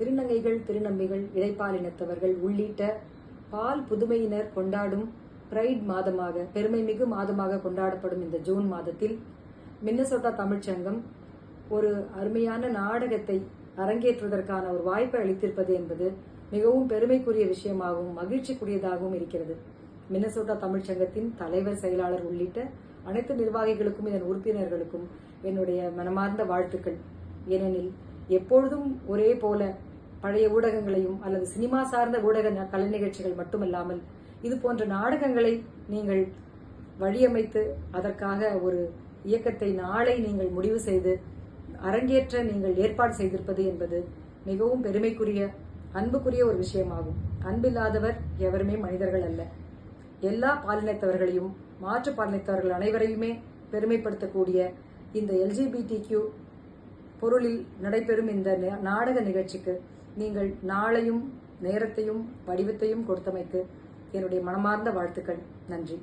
திருநங்கைகள், திருநம்பிகள், இடைப்பாலினத்தவர்கள் உள்ளிட்ட பால் புதுமையினர் கொண்டாடும் பிரைட் மாதமாக, பெருமைமிகு மாதமாக கொண்டாடப்படும் இந்த ஜூன் மாதத்தில் மின்னசோட்டா தமிழ்ச்சங்கம் ஒரு அருமையான நாடகத்தை அரங்கேற்றுவதற்கான ஒரு வாய்ப்பை அளித்திருப்பது என்பது மிகவும் பெருமைக்குரிய விஷயமாகவும் மகிழ்ச்சிக்குரியதாகவும் இருக்கிறது. மின்னசோட்டா தமிழ்ச்சங்கத்தின் தலைவர், செயலாளர் உள்ளிட்ட அனைத்து நிர்வாகிகளுக்கும், இதன் உறுப்பினர்களுக்கும் என்னுடைய மனமார்ந்த வாழ்த்துக்கள். ஏனெனில் எப்பொழுதும் ஒரே போல பழைய ஊடகங்களையும் அல்லது சினிமா சார்ந்த ஊடக கலை நிகழ்ச்சிகள் மட்டுமல்லாமல் இது போன்ற நாடகங்களை நீங்கள் வழியமைத்து அதற்காக ஒரு இயக்கத்தை நாளை நீங்கள் முடிவு செய்து அரங்கேற்ற நீங்கள் ஏற்பாடு செய்திருப்பது என்பது மிகவும் பெருமைக்குரிய, அன்புக்குரிய ஒரு விஷயமாகும். அன்பில்லாதவர் எவருமே மனிதர்கள் அல்ல. எல்லா பாலினத்தவர்களையும், மாற்று பாலினத்தவர்கள் அனைவரையுமே பெருமைப்படுத்தக்கூடிய இந்த LGBTQ பொருளில் நடைபெறும் இந்த நாடக நிகழ்ச்சிக்கு நீங்கள் நாளையும் நேரத்தையும் வடிவத்தையும் கொடுத்தமைக்கு என்னுடைய மனமார்ந்த வாழ்த்துக்கள். நன்றி.